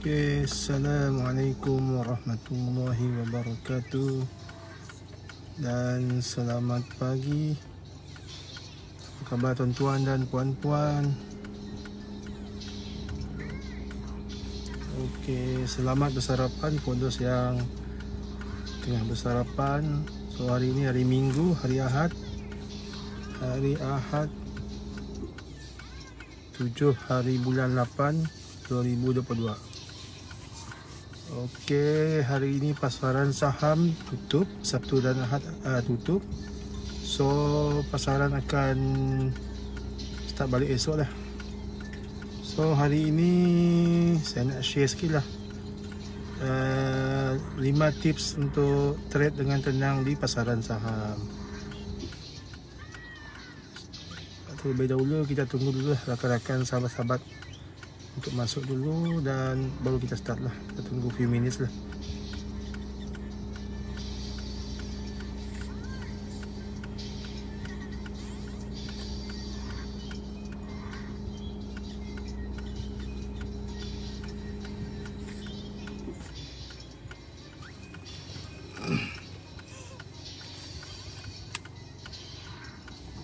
Oke, assalamualaikum warahmatullahi wabarakatuh dan selamat pagi. Apa khabar tuan-tuan dan puan-puan? Oke, selamat bersarapan untuk those yang tengah bersarapan. So hari ini hari Minggu, hari Ahad 7 hari bulan 8 2022. Okey, hari ini pasaran saham tutup, Sabtu dan Ahad tutup. So pasaran akan start balik esok lah. So hari ini saya nak share sikit lah 5 tips untuk trade dengan tenang di pasaran saham. Terlebih dahulu kita tunggu dulu lah rakan-rakan, sahabat-sahabat untuk masuk dulu dan baru kita start lah. Kita tunggu few minutes lah.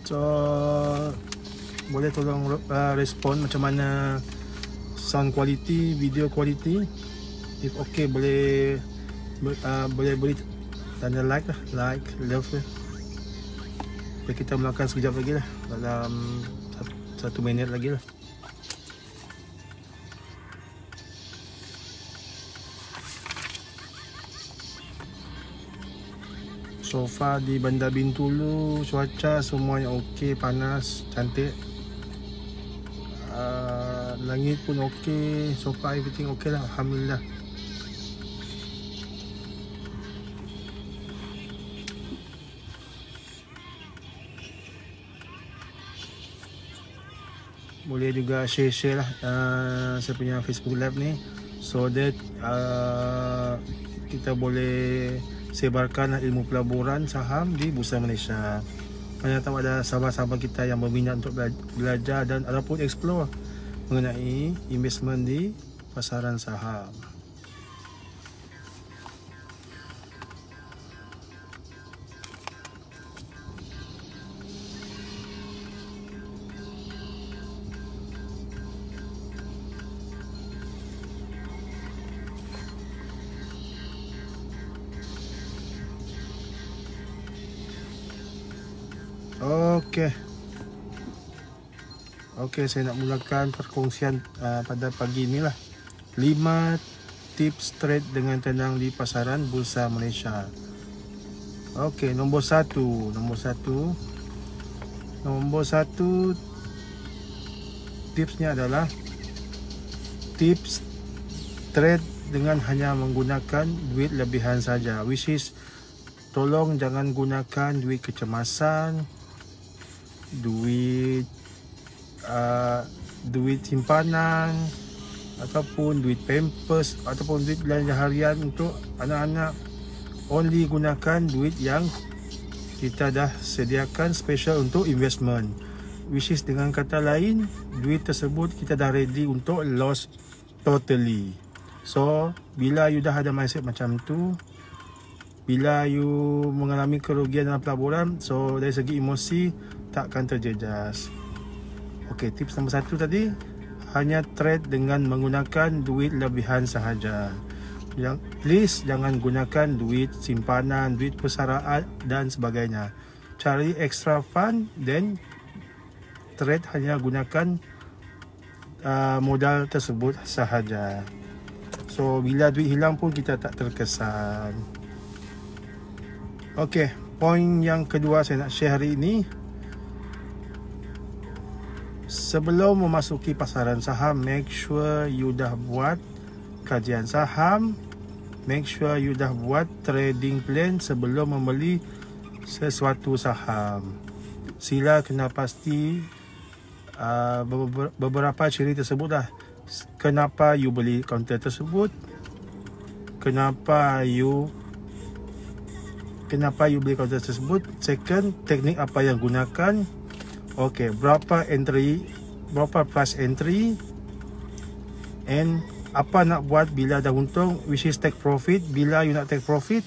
So boleh tolong respon macam mana sound quality, video quality. If okay, boleh beri tanda like lah, like, love lah. Jadi kita melakukan sekejap lagi lah, dalam 1 minit lagi lah. So far di Bandar Bintulu cuaca semuanya okey, panas, cantik. Langit pun okey, so far everything okey lah, alhamdulillah. Boleh juga share lah saya punya Facebook Live ni, so that kita boleh sebarkan ilmu pelaburan saham di Bursa Malaysia. Mana tahu ada sahabat-sahabat kita yang berminat untuk belajar dan ataupun explore mengenai investment di pasaran saham. Okey, saya nak mulakan perkongsian pada pagi inilah 5 tips trade dengan tenang di pasaran Bursa Malaysia. Okey, nombor satu tipsnya adalah tips trade dengan hanya menggunakan duit lebihan saja, which is tolong jangan gunakan duit kecemasan, duit simpanan ataupun duit pampers ataupun duit belanja harian untuk anak-anak. Only gunakan duit yang kita dah sediakan special untuk investment, which is dengan kata lain duit tersebut kita dah ready untuk loss totally. So bila you dah ada mindset macam tu, bila you mengalami kerugian dalam pelaburan, so dari segi emosi takkan terjejas. Okey, tips nombor 1 tadi, hanya trade dengan menggunakan duit lebihan sahaja. Please jangan gunakan duit simpanan, duit persaraan dan sebagainya. Cari extra fund, then trade hanya gunakan modal tersebut sahaja. So bila duit hilang pun kita tak terkesan. Okey, poin yang kedua saya nak share hari ini. Sebelum memasuki pasaran saham, make sure you dah buat kajian saham, make sure you dah buat trading plan sebelum membeli sesuatu saham. Sila kena pasti beberapa ciri tersebut dah. Kenapa you beli kaunter tersebut, kenapa you beli kaunter tersebut. Second, teknik apa yang gunakan. Okey, berapa price entry and apa nak buat bila dah untung, which is take profit. Bila you nak take profit,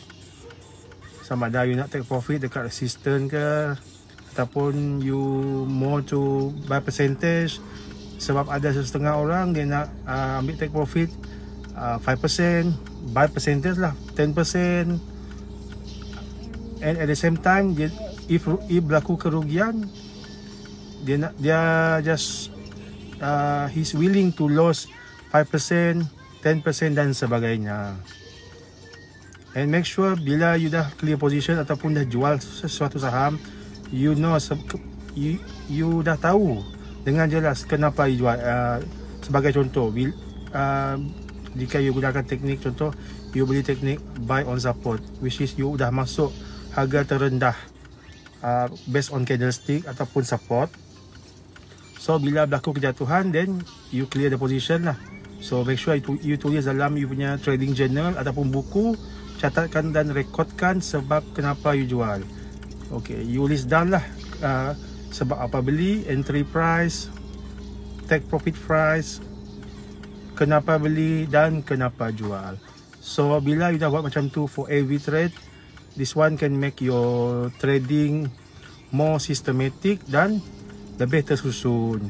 sama ada you nak take profit dekat assistant ke, ataupun you more to buy percentage. Sebab ada setengah orang dia nak ambil take profit 5%, buy percentage lah 10%, and at the same time dia, if berlaku kerugian, dia just he's willing to lose 5%, 10% dan sebagainya. And make sure bila you dah clear position ataupun dah jual sesuatu saham, you know, you dah tahu dengan jelas kenapa you jual. Sebagai contoh, jika you gunakan teknik, contoh you beli teknik buy on support, which is you dah masuk harga terendah based on candlestick ataupun support. So bila berlaku kejatuhan, then you clear the position lah. So make sure you tulis dalam you punya trading journal ataupun buku, catatkan dan rekodkan sebab kenapa you jual. Okay, you list down lah sebab apa beli, entry price, take profit price, kenapa beli dan kenapa jual. So bila you dah buat macam tu for every trade, this one can make your trading more systematic dan lebih tersusun.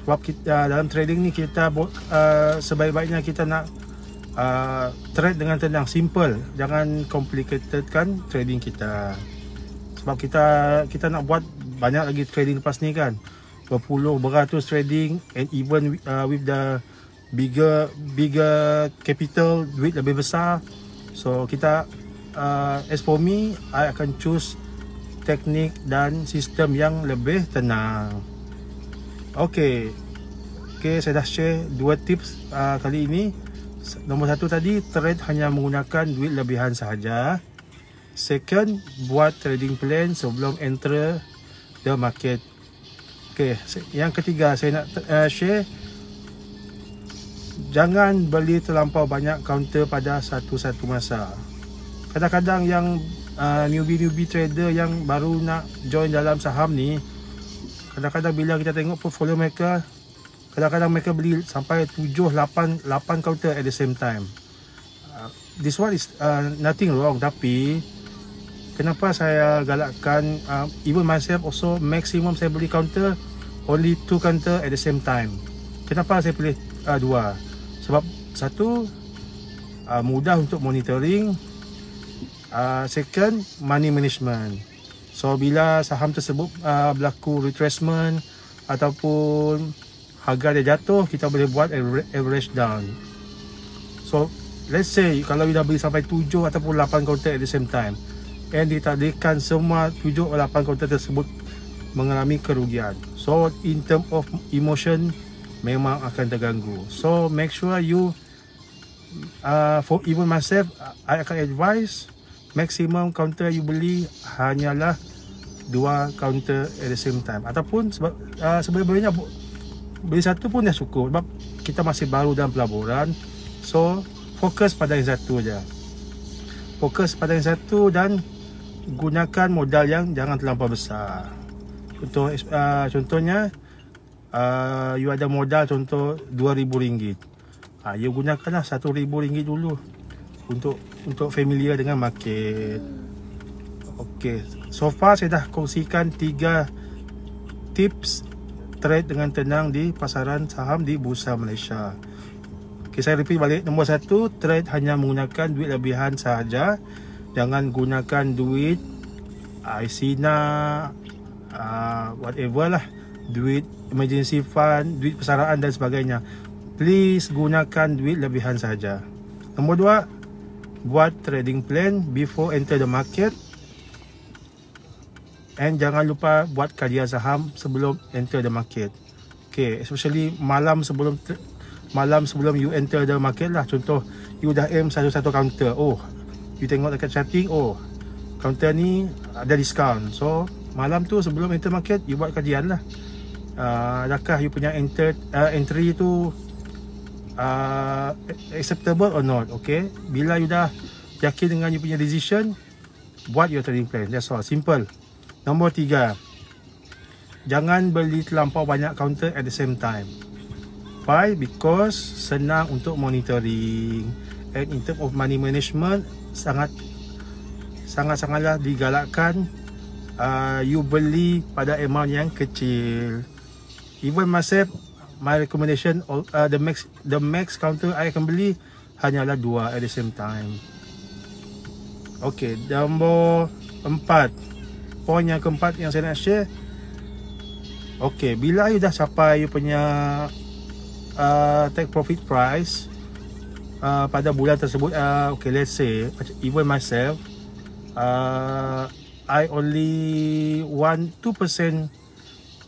Sebab kita dalam trading ni kita sebaik-baiknya kita nak trade dengan tenang, simple, jangan complicated kan trading kita. Sebab kita nak buat banyak lagi trading lepas ni kan, berpuluh beratus trading, and even with the bigger capital, duit lebih besar. So kita as for me, I akan choose teknik dan sistem yang lebih tenang. Okay, saya dah share 2 tips kali ini. Nombor 1 tadi, trade hanya menggunakan duit lebihan sahaja. Second, buat trading plan sebelum enter the market. Okay, yang ketiga saya nak share, jangan beli terlampau banyak counter pada satu-satu masa. Kadang-kadang yang newbie trader yang baru nak join dalam saham ni, kadang-kadang bila kita tengok portfolio mereka, kadang-kadang mereka beli sampai 7-8 counter at the same time. This one is nothing wrong, tapi kenapa saya galakkan, even myself also, maximum saya beli counter only 2 counter at the same time. Kenapa saya pilih 2? Sebab satu, mudah untuk monitoring. Second, money management. So bila saham tersebut berlaku retracement ataupun harga dia jatuh, kita boleh buat average down. So let's say kalau you dah beli sampai 7 ataupun 8 counter at the same time, and ditakdirkan semua 7 atau 8 counter tersebut mengalami kerugian, so in term of emotion memang akan terganggu. So make sure you for even myself, I akan advise maximum counter you beli hanyalah 2 counter at the same time, ataupun sebenarnya beli satu pun dah cukup sebab kita masih baru dalam pelaburan. So fokus pada yang satu aja, fokus pada yang satu, dan gunakan modal yang jangan terlampau besar. Contohnya you ada modal contoh RM2,000, you gunakanlah RM1,000 dulu untuk familiar dengan market. Okay, so far saya dah kongsikan 3 tips trade dengan tenang di pasaran saham di Bursa Malaysia. Okay, saya repeat balik. Nombor 1, trade hanya menggunakan duit lebihan sahaja. Jangan gunakan duit ICNA, whatever lah, duit emergency fund, duit persaraan dan sebagainya. Please gunakan duit lebihan sahaja. Nombor 2, buat trading plan before enter the market, and jangan lupa buat kajian saham sebelum enter the market. Okay, especially malam sebelum you enter the market lah. Contoh, you dah aim satu-satu counter, you tengok dekat charting, counter ni ada discount. So malam tu sebelum enter market, you buat kajian lah. Adakah you punya entry tu acceptable or not? Okay, bila you dah yakin dengan you punya decision, buat your trading plan. That's all, simple. Nombor 3, jangan beli terlampau banyak counter at the same time. Why? Because senang untuk monitoring, and in term of money management sangatlah digalakkan you beli pada amount yang kecil. Even myself, my recommendation, the max counter I akan beli hanyalah 2 at the same time. Okay, nombor 4, poin yang keempat yang saya nak share. Okay, bila you dah capai you punya take profit price pada bulan tersebut, okay, let's say even myself, I only want 2%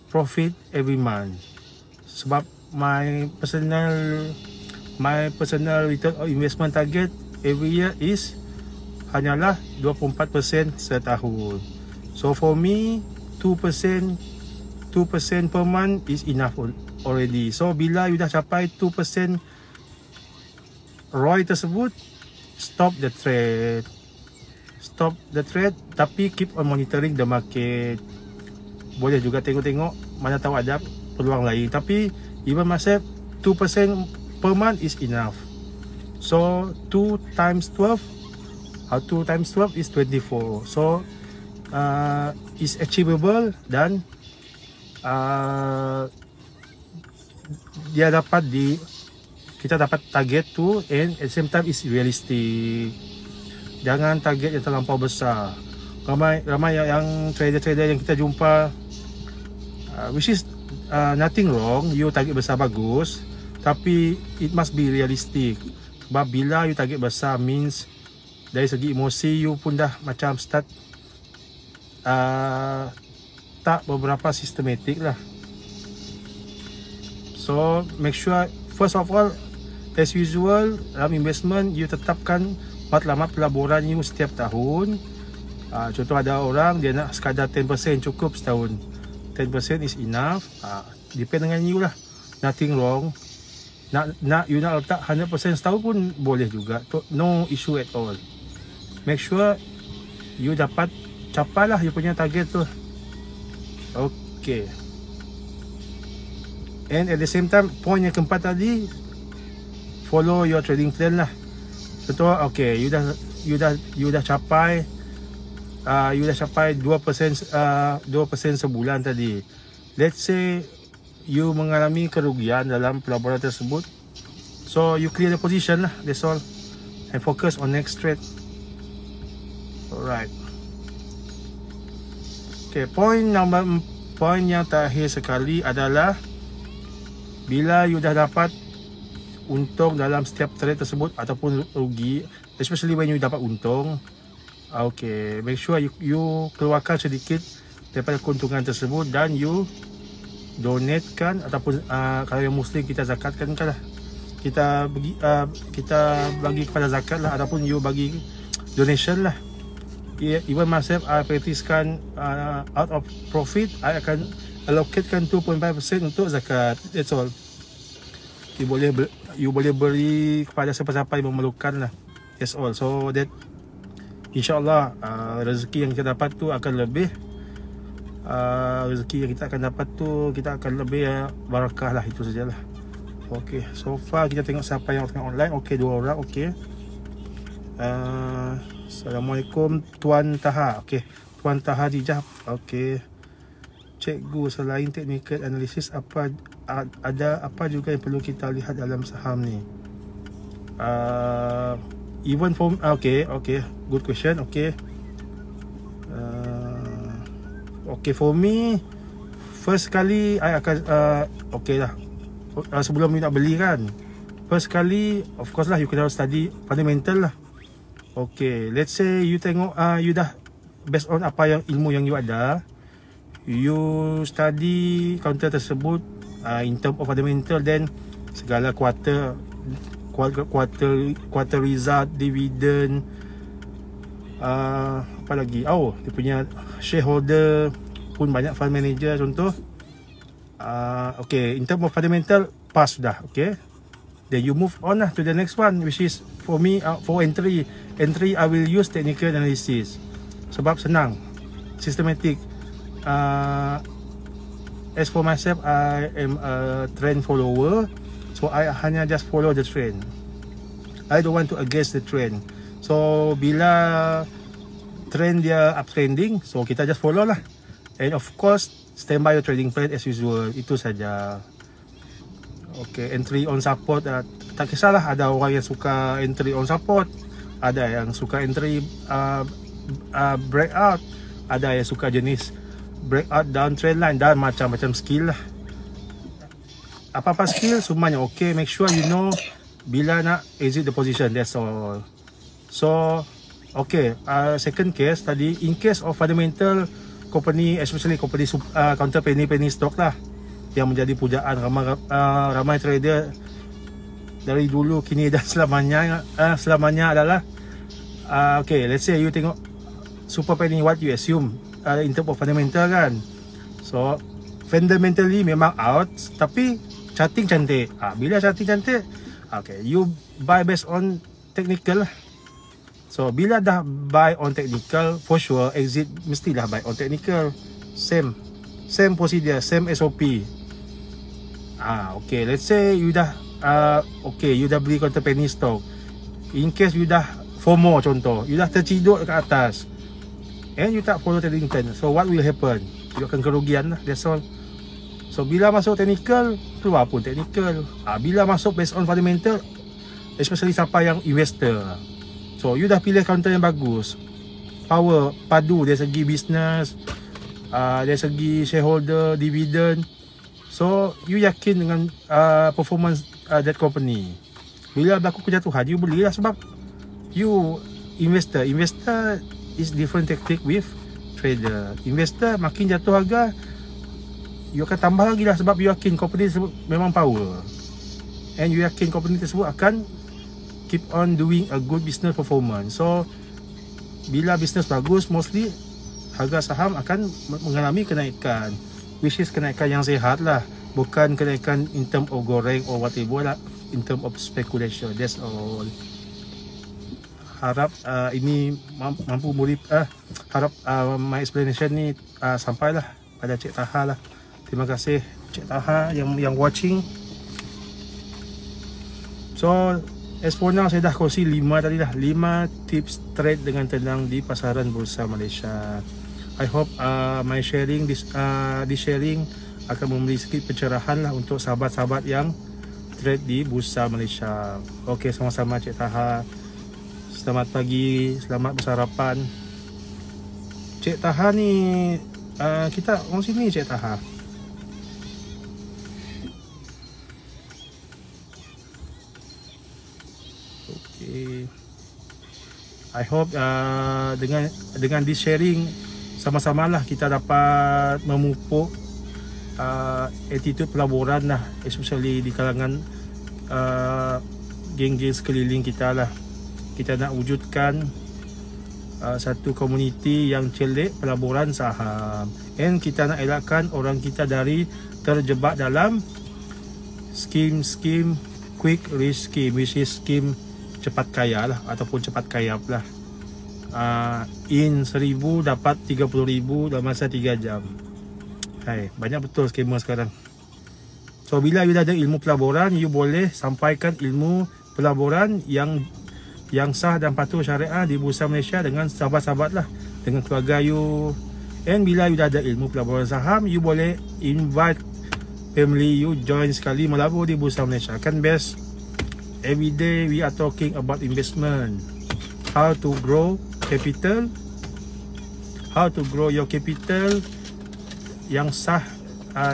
profit every month. Sebab my personal return or investment target every year is hanyalah 24% setahun. So for me, 2% per month is enough already. So bila you dah capai 2% ROI tersebut, stop the trade, tapi keep on monitoring the market. Boleh juga tengok-tengok, mana tahu ada peluang lain. Tapi even myself, 2% per month is enough. So 2 times 12 is 24. So is achievable, dan kita dapat target tu, and at the same time is realistic. Jangan target yang terlampau besar. Ramai yang trader-trader yang kita jumpa, which is nothing wrong, you target besar bagus, tapi it must be realistic. Sebab bila you target besar means dari segi emosi you pun dah macam start tak beberapa sistematik lah. So make sure, first of all, as usual dalam investment, you tetapkan matlamat pelaburan you setiap tahun. Contoh ada orang dia nak sekadar 10% cukup setahun, 10% is enough. Depend dengan you lah, nothing wrong. You nak letak 100% setahun pun boleh juga, no issue at all. Make sure you dapat capai lah you punya target tu. Okay, and at the same time, point yang keempat tadi, follow your trading plan lah. Contoh, okay, you dah capai 2% sebulan tadi. Let's say you mengalami kerugian dalam pelaburan tersebut, so you clear the position lah, that's all, and focus on next trade. Alright. Okay, poin yang terakhir sekali adalah bila you dah dapat untung dalam setiap trade tersebut ataupun rugi, especially when you dapat untung, okay, make sure you keluarkan sedikit daripada keuntungan tersebut dan you donatekan, ataupun kalau yang muslim kita zakatkan lah, kita bagi kepada zakat lah, ataupun you bagi donation lah. Even myself, I practicekan out of profit, I akan allocatekan 2.5% untuk zakat. That's all. You boleh beri kepada siapa-siapa yang memerlukan lah. That's all. So that InsyaAllah rezeki yang kita dapat tu akan lebih rezeki yang kita akan dapat tu kita akan lebih barakah lah. Itu sajalah. Okay, so far kita tengok siapa yang tengah online. Okay, 2 orang. Okay, Assalamualaikum Tuan Taha. Okay, Tuan Taha Dijah. Okay, Cikgu, selain technical analysis, ada apa juga yang perlu kita lihat dalam saham ni? Even for okay, good question. Okay, for me, first kali I akan okay lah, sebelum you nak beli kan, first kali of course lah you kena study fundamental lah. Okay, let's say you tengok you dah based on apa yang ilmu yang you ada, you study counter tersebut in term of fundamental, then segala quarter result, dividend, apa lagi, dia punya shareholder pun banyak, fund manager contoh. Okay, in term of fundamental pass sudah. Okay, then you move on lah to the next one, which is for me for entry I will use technical analysis sebab senang, systematic. As for myself, I am a trend follower. So I hanya just follow the trend. I don't want to against the trend. So bila trend dia uptrending, so kita just follow lah. And of course, stand by your trading plan as usual. Itu saja. Okay, entry on support, tak kisahlah. Ada orang yang suka entry on support, ada yang suka entry breakout, ada yang suka jenis breakout down trend line, dan macam-macam skill lah. Apa-apa skill semuanya okay. Make sure you know bila nak exit the position. That's all. So okay, second case tadi, in case of fundamental company, especially company counter penny stock lah, yang menjadi pujaan ramai trader dari dulu, kini dan selamanya adalah okay, let's say you tengok super penny, what you assume in terms of fundamental kan. So fundamentally memang out, tapi charting cantik. Bila charting cantik, okay, you buy based on technical lah. So bila dah buy on technical, for sure exit mestilah buy on technical. Same procedure, same SOP. Okay, let's say you dah okay, you dah beli counter penny stock. In case you dah FOMO contoh, you dah terciduk dekat atas and you tak follow trading plan, so what will happen? You akan kerugian lah, that's all. So bila masuk technical, keluar pun technical. Bila masuk based on fundamental, especially siapa yang investor, so you dah pilih counter yang bagus, power, padu dari segi business, dari segi shareholder, dividend. So you yakin dengan performance that company. Bila berlaku kejatuhan, you belilah, sebab you investor is different tactic with trader. Investor makin jatuh harga, you akan tambah lagi lah, sebab you yakin company tersebut memang power, and you yakin company tersebut akan keep on doing a good business performance. So bila business bagus, mostly harga saham akan mengalami kenaikan, which is kenaikan yang sehat lah, bukan kenaikan in term of goreng or whatever lah, in term of speculation. That's all. Harap ini mampu murid, harap my explanation ni sampailah pada Cik Taha lah. Terima kasih Cik Taha yang watching. So as for now, saya dah kongsi 5 tadi dah, 5 tips trade dengan tenang di pasaran Bursa Malaysia. I hope my sharing, this sharing akan memberi sedikit pencerahan lah untuk sahabat-sahabat yang trade di Bursa Malaysia. Okay, sama-sama Cik Taha. Selamat pagi, selamat bersarapan. Cik Taha ni, kita orang sini Cik Taha. Okay, I hope dengan this sharing sama-samalah kita dapat memupuk attitude pelaburan lah, especially di kalangan geng-geng sekeliling kita lah. Kita nak wujudkan satu komuniti yang celik pelaburan saham, and kita nak elakkan orang kita dari terjebak dalam skim quick rich scheme, which is skim cepat kaya lah, ataupun cepat kaya lah. In 1000 dapat 30,000 dalam masa 3 jam. Hai, banyak betul scammer sekarang. So bila you dah ada ilmu pelaburan, you boleh sampaikan ilmu pelaburan yang sah dan patuh syariah di Bursa Malaysia dengan sahabat-sahabat lah, dengan keluarga you. And bila you dah ada ilmu pelaburan saham, you boleh invite family you join sekali melabur di Bursa Malaysia. Kan best. Every day we are talking about investment, how to grow capital, how to grow your capital yang sah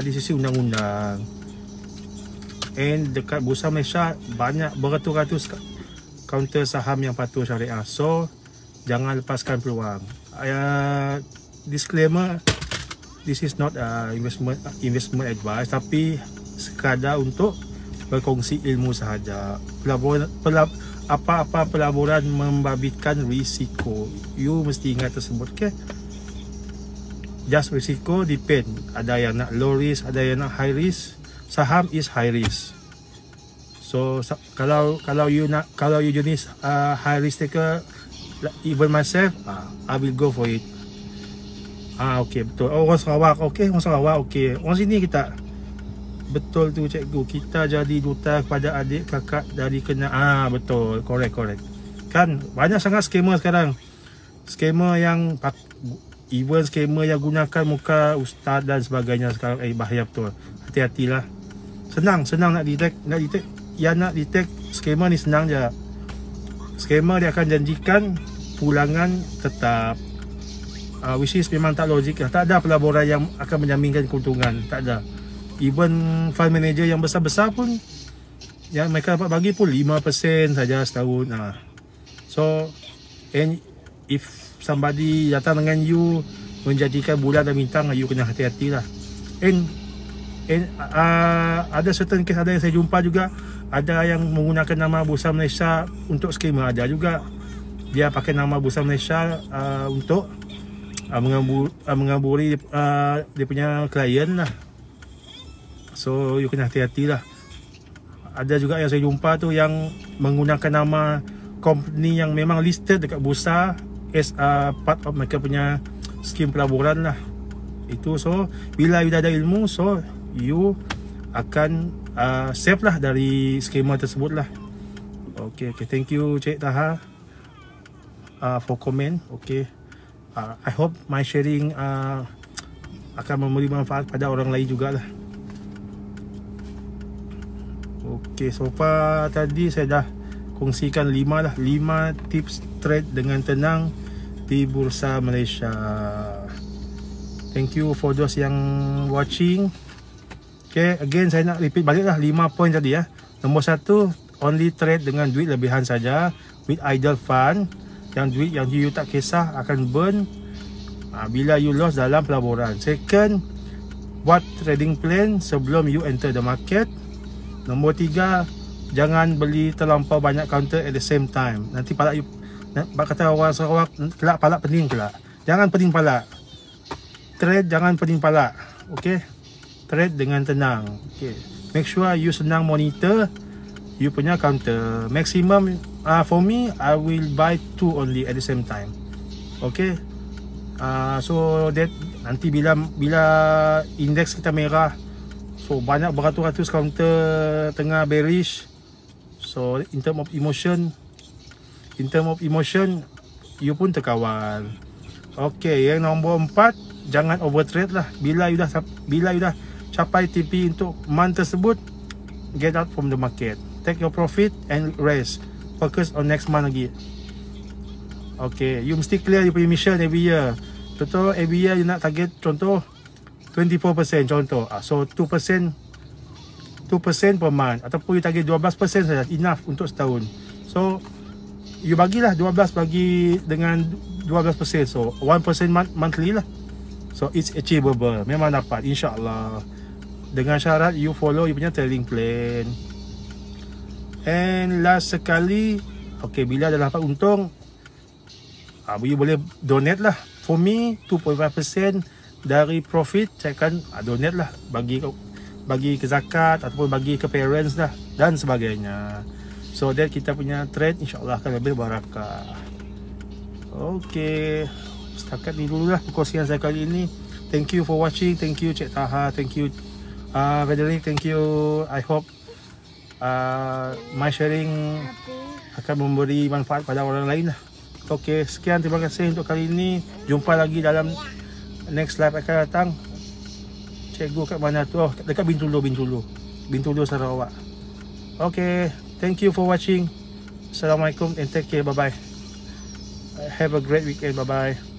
di sisi undang-undang. And dekat Bursa Malaysia banyak beratus-ratus counter saham yang patuh syariah. So jangan lepaskan peluang. Disclaimer, this is not investment advice, tapi sekadar untuk berkongsi ilmu sahaja. Apa-apa pelaburan membabitkan risiko. You mesti ingat tersebut, okay? Just risiko depend. Ada yang nak low risk, ada yang nak high risk. Saham is high risk. So kalau you jenis high risk taker, even myself, I will go for it. Okay, betul. Orang Sarawak, okay, orang Sarawak, okay. Orang sini kita Betul tu cikgu, kita jadi duta kepada adik kakak dari kena. Betul, correct. Kan banyak sangat scammer sekarang. Scammer yang even scammer yang gunakan muka ustaz dan sebagainya sekarang. Bahaya betul. Hati-hatilah. Senang nak detect. Nak detect scammer ni senang je. Scammer dia akan janjikan pulangan tetap, which is memang tak logik lah. Tak ada pelaburan yang akan menjaminkan keuntungan. Tak ada. Even fund manager yang besar-besar pun, yang mereka dapat bagi pun 5% saja setahun. So, and if somebody datang dengan you menjadikan bulan dan bintang, you kena hati-hati lah. And ada certain case, ada yang saya jumpa juga, ada yang menggunakan nama Bursa Malaysia untuk scammer. Ada juga dia pakai nama Bursa Malaysia untuk mengaburi dia punya klien lah. So you kena hati-hati lah. Ada juga yang saya jumpa tu yang menggunakan nama company yang memang listed dekat bursa as part of mereka punya skim pelaburan lah. Itu, so bila you dah ada ilmu, so you akan safe lah dari skema tersebut lah. Okay, thank you Cik Taha for comment. Okay, I hope my sharing akan memberi manfaat pada orang lain jugalah. Okay, so far tadi saya dah kongsikan 5 tips trade dengan tenang di Bursa Malaysia. Thank you for those yang watching. Okay, again saya nak repeat balik lah 5 point tadi ya. Nombor 1, only trade dengan duit lebihan saja, with idle fund, yang duit yang you tak kisah akan burn bila you lost dalam pelaburan. Second, buat trading plan sebelum you enter the market. Nombor 3, jangan beli terlampau banyak counter at the same time. Nanti palak you, kata orang Sarawak, kelak palak pening kelak. Jangan pening palak. Trade jangan pening palak. Okay, trade dengan tenang. Okay, make sure you senang monitor you punya counter. Maximum for me, I will buy 2 only at the same time. Okay, so that nanti bila indeks kita merah, so banyak beratus-ratus counter tengah bearish. So in term of emotion, you pun terkawal. Okay, yang nombor 4, jangan overtrade lah. Bila you dah capai TP untuk month tersebut, get out from the market. Take your profit and rest. Focus on next month lagi. Okay, you mesti clear you punya mission every year. Contoh every year you nak target contoh 24% contoh. So 2% per month, ataupun you target 12% saja, enough untuk setahun. So you bagilah 12 bagi dengan 12%, so 1% monthly lah. So it's achievable, memang dapat insyaAllah, dengan syarat you follow you punya trading plan. And last sekali, okay, bila dah dapat untung, you boleh donate lah. For me, 2.5% dari profit saya akan donate lah, bagi ke zakat ataupun bagi ke parents dah dan sebagainya. So that kita punya trade insyaAllah akan lebih barakah. Okay, setakat ni dululah perkongsian saya kali ini. Thank you for watching. Thank you Cik Taha. Thank you Frederick. Thank you. I hope my sharing akan memberi manfaat pada orang lain lah. Okay, sekian, terima kasih untuk kali ini. Jumpa lagi dalam next live akan datang. Cikgu kat mana tu? Oh, dekat Bintulu Sarawak. Okay, thank you for watching. Assalamualaikum and take care. Bye bye. Have a great weekend. Bye bye.